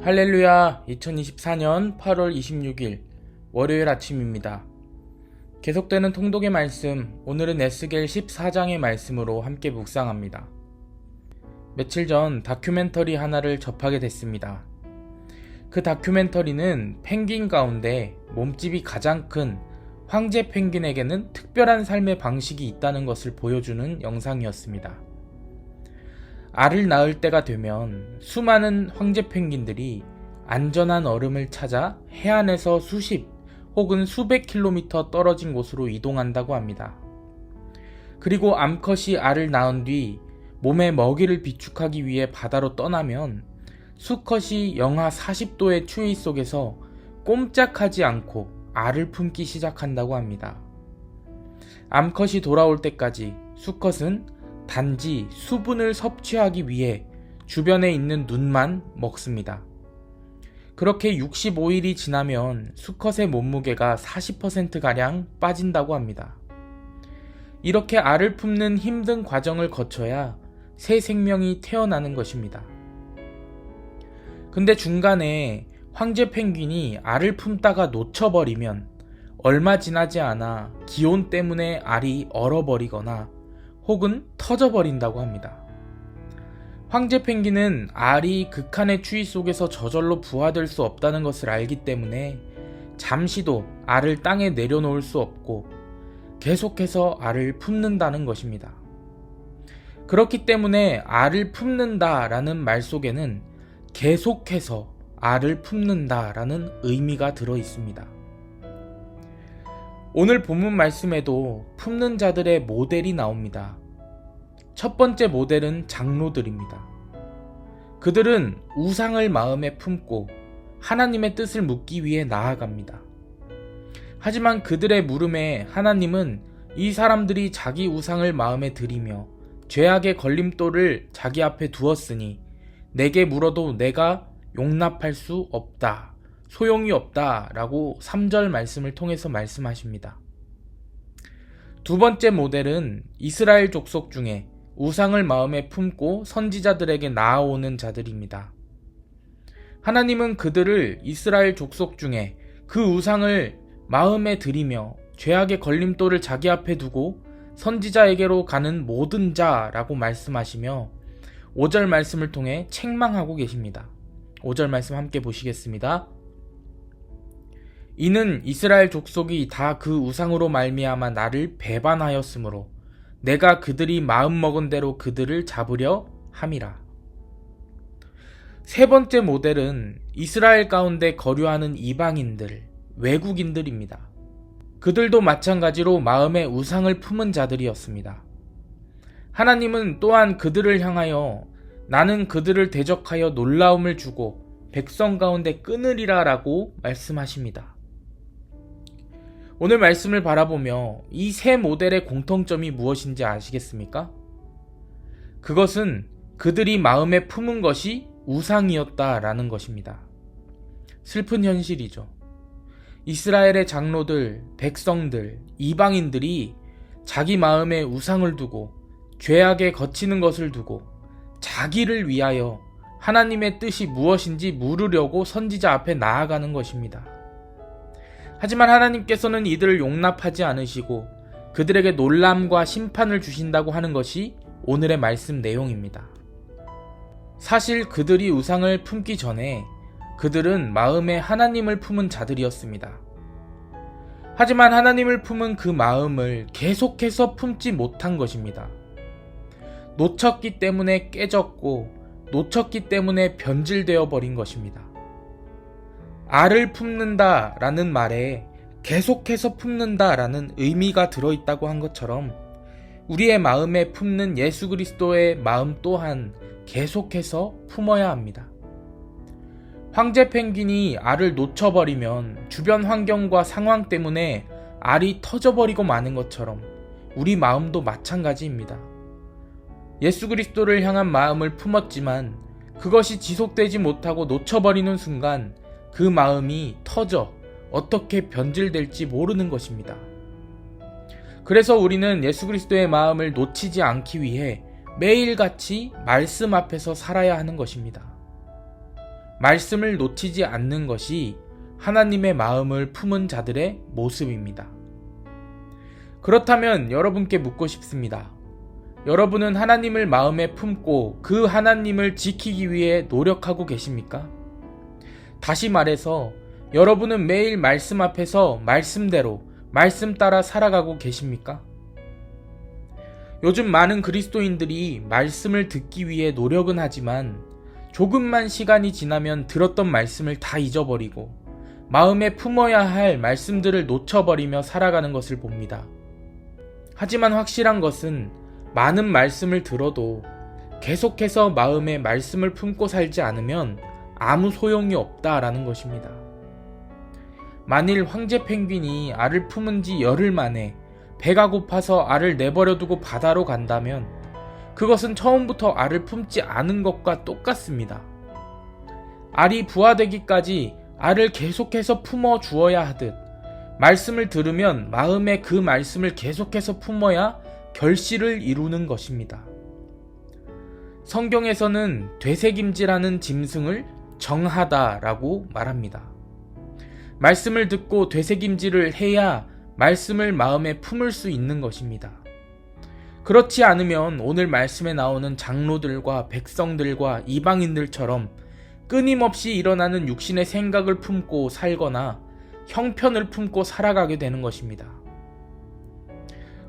할렐루야. 2024년 8월 26일 월요일 아침입니다. 계속되는 통독의 말씀, 오늘은 에스겔 14장의 말씀으로 함께 묵상합니다. 며칠 전 다큐멘터리 하나를 접하게 됐습니다. 그 다큐멘터리는 펭귄 가운데 몸집이 가장 큰 황제 펭귄에게는 특별한 삶의 방식이 있다는 것을 보여주는 영상이었습니다. 알을 낳을 때가 되면 수많은 황제 펭귄들이 안전한 얼음을 찾아 해안에서 수십 혹은 수백 킬로미터 떨어진 곳으로 이동한다고 합니다. 그리고 암컷이 알을 낳은 뒤 몸에 먹이를 비축하기 위해 바다로 떠나면 수컷이 영하 40도의 추위 속에서 꼼짝하지 않고 알을 품기 시작한다고 합니다. 암컷이 돌아올 때까지 수컷은 단지 수분을 섭취하기 위해 주변에 있는 눈만 먹습니다. 그렇게 65일이 지나면 수컷의 몸무게가 40%가량 빠진다고 합니다. 이렇게 알을 품는 힘든 과정을 거쳐야 새 생명이 태어나는 것입니다. 근데 중간에 황제 펭귄이 알을 품다가 놓쳐버리면 얼마 지나지 않아 기온 때문에 알이 얼어버리거나 혹은 터져버린다고 합니다. 황제 펭귄은 알이 극한의 추위 속에서 저절로 부화될 수 없다는 것을 알기 때문에 잠시도 알을 땅에 내려놓을 수 없고 계속해서 알을 품는다는 것입니다. 그렇기 때문에 알을 품는다라는 말 속에는 계속해서 알을 품는다라는 의미가 들어 있습니다. 오늘 본문 말씀에도 품는 자들의 모델이 나옵니다. 첫 번째 모델은 장로들입니다. 그들은 우상을 마음에 품고 하나님의 뜻을 묻기 위해 나아갑니다. 하지만 그들의 물음에 하나님은 이 사람들이 자기 우상을 마음에 들이며 죄악의 걸림돌을 자기 앞에 두었으니 내게 물어도 내가 용납할 수 없다. 소용이 없다 라고 3절 말씀을 통해서 말씀하십니다. 두 번째 모델은 이스라엘 족속 중에 우상을 마음에 품고 선지자들에게 나아오는 자들입니다. 하나님은 그들을 이스라엘 족속 중에 그 우상을 마음에 들이며 죄악의 걸림돌을 자기 앞에 두고 선지자에게로 가는 모든 자라고 말씀하시며 5절 말씀을 통해 책망하고 계십니다. 5절 말씀 함께 보시겠습니다. 이는 이스라엘 족속이 다 그 우상으로 말미암아 나를 배반하였으므로 내가 그들이 마음먹은 대로 그들을 잡으려 함이라. 세 번째 모델은 이스라엘 가운데 거류하는 이방인들, 외국인들입니다. 그들도 마찬가지로 마음에 우상을 품은 자들이었습니다. 하나님은 또한 그들을 향하여 나는 그들을 대적하여 놀라움을 주고 백성 가운데 끊으리라 라고 말씀하십니다. 오늘 말씀을 바라보며 이 세 모델의 공통점이 무엇인지 아시겠습니까? 그것은 그들이 마음에 품은 것이 우상이었다라는 것입니다. 슬픈 현실이죠. 이스라엘의 장로들, 백성들, 이방인들이 자기 마음에 우상을 두고 죄악에 거치는 것을 두고 자기를 위하여 하나님의 뜻이 무엇인지 물으려고 선지자 앞에 나아가는 것입니다. 하지만 하나님께서는 이들을 용납하지 않으시고 그들에게 놀람과 심판을 주신다고 하는 것이 오늘의 말씀 내용입니다. 사실 그들이 우상을 품기 전에 그들은 마음에 하나님을 품은 자들이었습니다. 하지만 하나님을 품은 그 마음을 계속해서 품지 못한 것입니다. 놓쳤기 때문에 깨졌고 놓쳤기 때문에 변질되어 버린 것입니다. 알을 품는다 라는 말에 계속해서 품는다 라는 의미가 들어있다고 한 것처럼 우리의 마음에 품는 예수 그리스도의 마음 또한 계속해서 품어야 합니다. 황제 펭귄이 알을 놓쳐버리면 주변 환경과 상황 때문에 알이 터져버리고 마는 것처럼 우리 마음도 마찬가지입니다. 예수 그리스도를 향한 마음을 품었지만 그것이 지속되지 못하고 놓쳐버리는 순간 그 마음이 터져 어떻게 변질될지 모르는 것입니다. 그래서 우리는 예수 그리스도의 마음을 놓치지 않기 위해 매일같이 말씀 앞에서 살아야 하는 것입니다. 말씀을 놓치지 않는 것이 하나님의 마음을 품은 자들의 모습입니다. 그렇다면 여러분께 묻고 싶습니다. 여러분은 하나님을 마음에 품고 그 하나님을 지키기 위해 노력하고 계십니까? 다시 말해서 여러분은 매일 말씀 앞에서 말씀대로 말씀 따라 살아가고 계십니까? 요즘 많은 그리스도인들이 말씀을 듣기 위해 노력은 하지만 조금만 시간이 지나면 들었던 말씀을 다 잊어버리고 마음에 품어야 할 말씀들을 놓쳐버리며 살아가는 것을 봅니다. 하지만 확실한 것은 많은 말씀을 들어도 계속해서 마음에 말씀을 품고 살지 않으면 아무 소용이 없다라는 것입니다. 만일 황제 펭귄이 알을 품은 지 열흘 만에 배가 고파서 알을 내버려두고 바다로 간다면 그것은 처음부터 알을 품지 않은 것과 똑같습니다. 알이 부화되기까지 알을 계속해서 품어 주어야 하듯 말씀을 들으면 마음에 그 말씀을 계속해서 품어야 결실을 이루는 것입니다. 성경에서는 되새김질하는 짐승을 정하다라고 말합니다. 말씀을 듣고 되새김질을 해야 말씀을 마음에 품을 수 있는 것입니다. 그렇지 않으면 오늘 말씀에 나오는 장로들과 백성들과 이방인들처럼 끊임없이 일어나는 육신의 생각을 품고 살거나 형편을 품고 살아가게 되는 것입니다.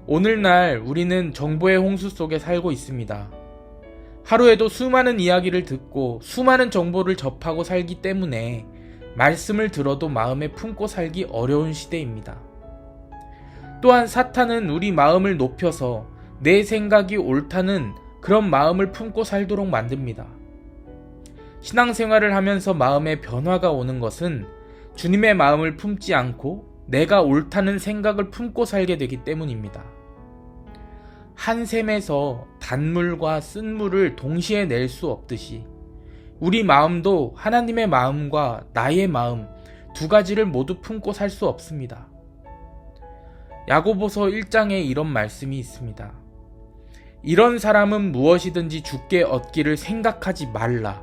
오늘날 우리는 정보의 홍수 속에 살고 있습니다. 하루에도 수많은 이야기를 듣고 수많은 정보를 접하고 살기 때문에 말씀을 들어도 마음에 품고 살기 어려운 시대입니다. 또한 사탄은 우리 마음을 높여서 내 생각이 옳다는 그런 마음을 품고 살도록 만듭니다. 신앙생활을 하면서 마음에 변화가 오는 것은 주님의 마음을 품지 않고 내가 옳다는 생각을 품고 살게 되기 때문입니다. 한 샘에서 단물과 쓴물을 동시에 낼 수 없듯이 우리 마음도 하나님의 마음과 나의 마음 두 가지를 모두 품고 살 수 없습니다. 야고보서 1장에 이런 말씀이 있습니다. 이런 사람은 무엇이든지 주께 얻기를 생각하지 말라.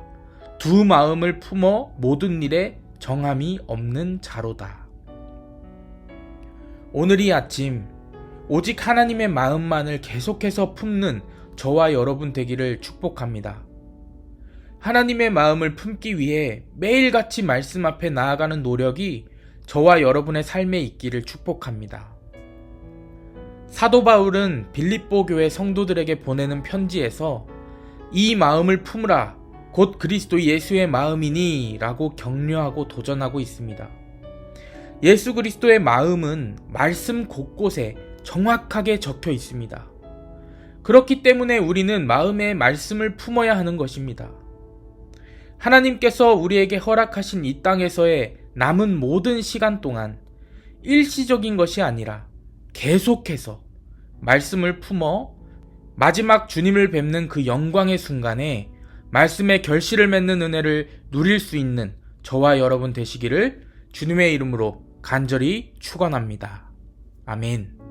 두 마음을 품어 모든 일에 정함이 없는 자로다. 오늘 이 아침 오직 하나님의 마음만을 계속해서 품는 저와 여러분 되기를 축복합니다. 하나님의 마음을 품기 위해 매일같이 말씀 앞에 나아가는 노력이 저와 여러분의 삶에 있기를 축복합니다. 사도 바울은 빌립보 교회 성도들에게 보내는 편지에서 이 마음을 품으라 곧 그리스도 예수의 마음이니 라고 격려하고 도전하고 있습니다. 예수 그리스도의 마음은 말씀 곳곳에 정확하게 적혀 있습니다. 그렇기 때문에 우리는 마음에 말씀을 품어야 하는 것입니다. 하나님께서 우리에게 허락하신 이 땅에서의 남은 모든 시간 동안 일시적인 것이 아니라 계속해서 말씀을 품어 마지막 주님을 뵙는 그 영광의 순간에 말씀의 결실을 맺는 은혜를 누릴 수 있는 저와 여러분 되시기를 주님의 이름으로 간절히 축원합니다. 아멘.